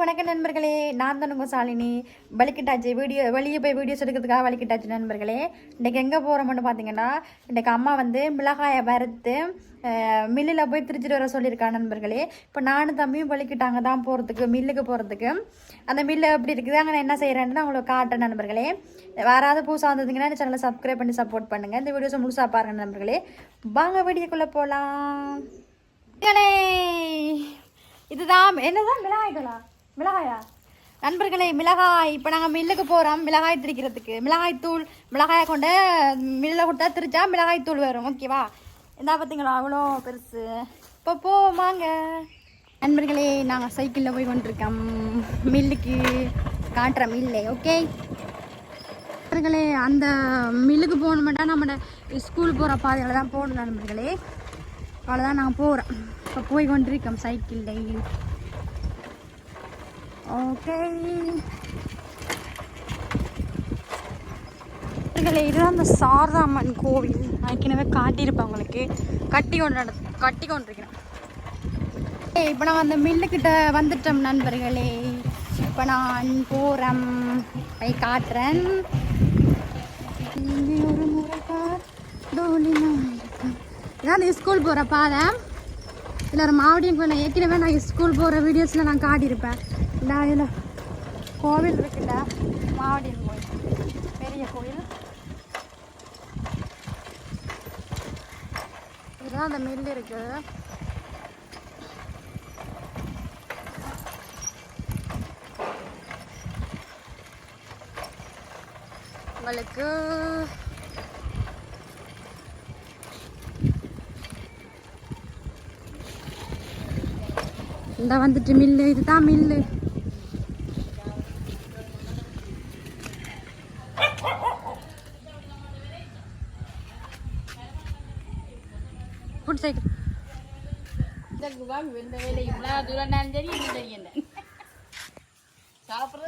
வணக்கம் நண்பர்களே, நான் தான் உங்கள் சாலினி. வலிக்கிட்டாச்சு வெளியே போய் வீடியோஸ் எடுக்கிறதுக்காக வலிக்கிட்டாச்சு நண்பர்களே. இன்றைக்கி எங்கே போகிறோம்னு பார்த்தீங்கன்னா, இன்றைக்கி அம்மா வந்து மிளகாயை வறுத்து மில்லில் போய் திரிச்சிட்டு வர சொல்லியிருக்காங்க நண்பர்களே. இப்போ நானும் தம்பியும் வலிக்கிட்டாங்க தான் போகிறதுக்கு, மில்லுக்கு போகிறதுக்கு. அந்த மில்லு எப்படி இருக்குது, அங்கே நான் என்ன செய்கிறேன்னு உங்களுக்கு காட்டுறேன் நண்பர்களே. வேறாவது புதுசாக வந்ததுங்கன்னா இந்த சேனலை சப்ஸ்கிரைப் பண்ணி சப்போர்ட் பண்ணுங்கள். இந்த வீடியோஸை முழுசாக பாருங்கள் நண்பர்களே. வாங்க வீடியோக்குள்ளே போகலாம். இதுதான் என்னதான் மிளகாயா நண்பர்களே, மிளகாய். இப்போ நாங்கள் மில்லுக்கு போகிறோம் மிளகாய் திரிக்கிறதுக்கு. மிளகாய் தூள் மிளகாயை கொண்டு மில்லில் கொடுத்தா திரிச்சா மிளகாய் தூள் வரும். ஓகேவா? என்ன பார்த்தீங்களா, அவ்வளோ பெருசு. இப்போ போமாங்க நண்பர்களே, நாங்கள் சைக்கிளில் போய் கொண்டிருக்கோம் மில்லுக்கு. காட்டுற மில்லே. ஓகே நண்பர்களே, அந்த மில்லுக்கு போகணுமெண்டா நம்ம ஸ்கூல் போகிற பாதையில் தான் போகணும் நண்பர்களே. அவ்வளோதான் நாங்கள் போகிறோம். இப்போ போய் கொண்டிருக்கோம் சைக்கிளில். ஓகே இதுதான் அந்த சாரதாம்மன் கோவில். ஏற்கனவே காட்டியிருப்பேன் உங்களுக்கு. கட்டி கொண்டிருக்கிறேன். இப்போ நான் அந்த மில்லுக்கிட்ட வந்துட்டோம் நண்பர்களே. இப்போ நான் போகிறேன், போய் காட்டுறேன். ஒரு முறை இதான் ஸ்கூல் போகிற பாதை. இதில் ஒரு மாவடியும் கோயில். ஏற்கனவே நான் ஸ்கூல் போகிற வீடியோஸில் நான் காட்டியிருப்பேன். நான் இதில் கோவில் இருக்குல்ல, மாவடியும் கோயில், பெரிய கோயில். இதுதான் அந்த மில் இருக்குது. உங்களுக்கு இந்த வந்துட்டு மில்லு. இதுதான் மில்லு. ஃபுட் சைக்கிள்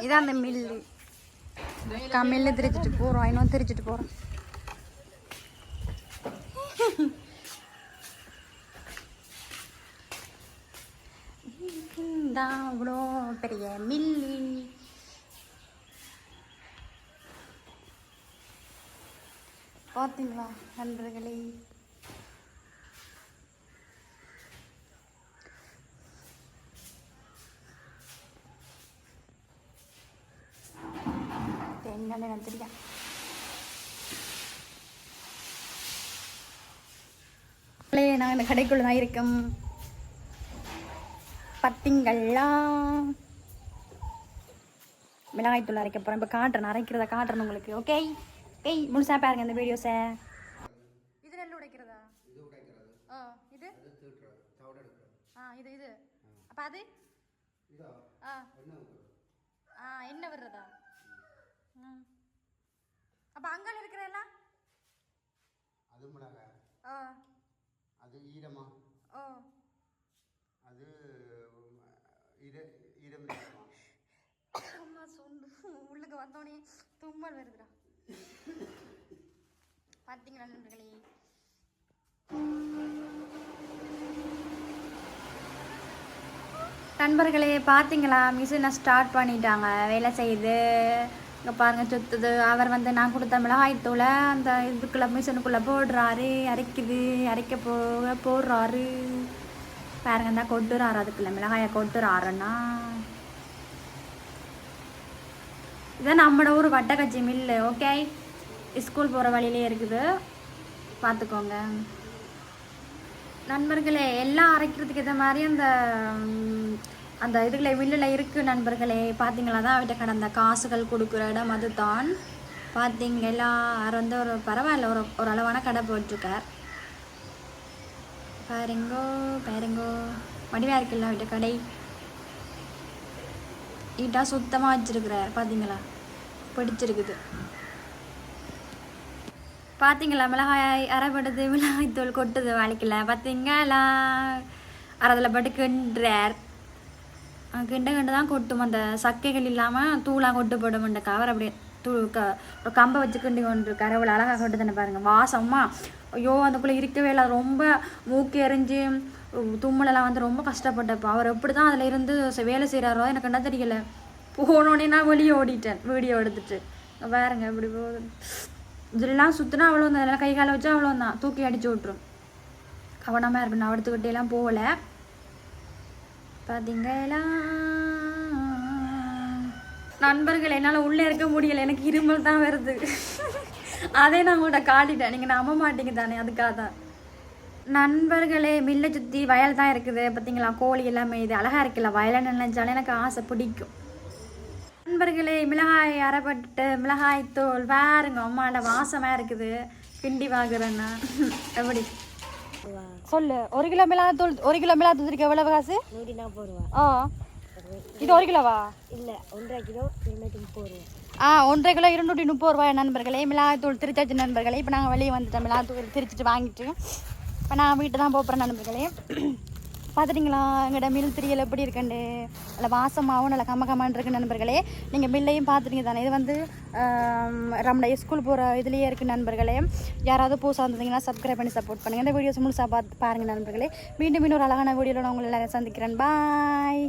இதான் அந்த மில்லு. மில்லு திரிச்சிட்டு போகிறோம். இன்னும் திரிச்சிட்டு போகிறோம். தான் அவ்வளோ பெரிய மில்லு. பார்த்தீங்களா நண்பர்களே? என்னன்னு எனக்கு தெரியும். நான் இந்த கடைக்குள்ள தான் இருக்கேன். பார்த்தீங்களா, மிளகாய் தூள் அரைக்க போகிறேன். இப்போ காட்டுறேன், அரைக்கிறத காட்டுறேன் உங்களுக்கு. ஓகே முழுசாக பாருங்க இந்த வீடியோஸை. இது நெல் உடைக்கிறதா? இது இது அப்போ அது என்ன வர்றதா? அப்போ அங்கே இருக்கிற எல்லாம் அது மிளகாய். அது ஈரமா? அது ஈரம். அம்மா சொண்டு உள்ளுக்கு வந்தோடனே தும்மல் வருதுடா. பார்த்தீங்களா நண்பர்களே? நண்பர்களே பார்த்தீங்களா, மிஷினை ஸ்டார்ட் பண்ணிட்டாங்க, வேலை செய்யுது. இங்கே பாருங்கள் சுற்றுது. அவர் வந்து நான் கொடுத்த மிளகாய்த்தூளை அந்த இதுக்குள்ளே மிஷினுக்குள்ளே போடுறாரு. அரைக்க போடுறாரு பாருங்க. தான் கொட்டுறாரு, அதுக்குள்ள மிளகாயை கொட்டுறாருன்னா. இதான் நம்மளோட ஊர் வட்டக்கச்சி மில்லு. ஓகே, ஸ்கூல் போகிற வழியிலே இருக்குது, பார்த்துக்கோங்க நண்பர்களே. எல்லாம் அரைக்கிறதுக்கு ஏற்ற மாதிரி அந்த இதுல மில்லில் இருக்குது நண்பர்களே. பார்த்தீங்களா, தான் அவர்கிட்ட கடந்த காசுகள் கொடுக்குற இடம் அதுதான். பார்த்தீங்களா, அவர் வந்து ஒரு பரவாயில்ல, ஒரு அளவான கடை போட்டிருக்கார். பாருங்கோ வடிவாக இருக்குல்ல அவர்கிட்ட கடை. நீட்டாக சுத்தமாக வச்சுருக்கிறார். பார்த்தீங்களா, பிடிச்சிருக்குது. பார்த்தீங்களா, மிளகாய் அரைப்படுது, மிளகாய் தூள் கொட்டுது வாழைக்கல. பார்த்தீங்களா, அரைதில் பட்டு கிண்டுறார். கிண்ட தான் கொட்டும். அந்த சக்கைகள் இல்லாமல் தூளாக கொட்டு போடும். அந்த கவர் அப்படியே ஒரு கம்பை வச்சு கிண்டி கொண்டு கரவுல அழகாக கொட்டு தானே பாருங்கள். வாசமாக ஐயோ, அதுக்குள்ளே இருக்கவே இல்லை. ரொம்ப மூக்கு எரிஞ்சு தும்மலெல்லாம் வந்து ரொம்ப கஷ்டப்பட்டப்போ அவர் எப்படி தான் அதில் இருந்து வேலை செய்கிறாரோ எனக்கு என்ன தெரியல. போனோடனே நான் வெளியே ஓடிட்டேன் வீடியோ எடுத்துட்டு. பாருங்க இப்படி போகுது. இதெல்லாம் சுற்றினா அவ்வளோ தான், இதெல்லாம் கை காலை வச்சா அவ்வளோ தான், தூக்கி அடிச்சு விட்ரும். கவனமாக இருக்கணும். அடுத்துக்கிட்டேலாம் போகல. பார்த்தீங்களா நண்பர்கள், என்னால் உள்ளே இருக்க முடியலை, எனக்கு இருமல் தான் வருது. அதே நான் உங்கள்கிட்ட காட்டிட்டேன், நீங்கள் நம்ப மாட்டீங்க தானே, அதுக்காக தான். நண்பர்களே, மில்லை சுற்றி வயல் தான் இருக்குது பார்த்தீங்களா, கோழி எல்லாமே. இது அழகாக இருக்குல்ல, வயலை நினைச்சாலே எனக்கு ஆசை பிடிக்கும். நண்பர்களே, மிளகாய் அரைப்பட்டு மிளகாய் தூள் பாருங்க, அம்மாண்ட வாசமாக இருக்குது. கிண்டி வாங்குறேன்னா எப்படி சொல்லு. 1 கிலோ மிளகாத்தூள், 1 கிலோ மிளகாத்தூள் இருக்கு எவ்வளவு காசு? 140 ரூபா. இது 1 கிலோவா? இல்லை, 1.5 கிலோ 230 ரூபா. 1.5 கிலோ 230 ரூபாய் நண்பர்களே. மிளகாய்த்தூள் திரிச்சாச்சு நண்பர்களே. இப்போ நாங்கள் வெளியே வந்துட்டோம், மிளகாத்தூள் திரிச்சிட்டு வாங்கிட்டு. இப்போ நான் வீட்டு தான் போகிறேன் நண்பர்களே. பார்த்துட்டிங்களா எங்களோட மில் திரியல் எப்படி இருக்குண்டு? நல்லா வாசமாகவும் நல்லா கம்ம இருக்கு நண்பர்களே. நீங்கள் மில்லையும் பார்த்துட்டீங்க தானே. இது வந்து நம்மளுடைய ஸ்கூல் போகிற இதுலேயே இருக்குது நண்பர்களே. யாராவது புதுசாக வந்திருந்தீங்கன்னா சப்ஸ்கிரைப் பண்ணி சப்போர்ட் பண்ணுங்கள். இந்த வீடியோஸ் முழுசாக பாருங்கள் நண்பர்களே. மீண்டும் இன்னொரு அழகான வீடியோவில் நான் உங்களை எல்லாரும் சந்திக்கிறேன். பாய்.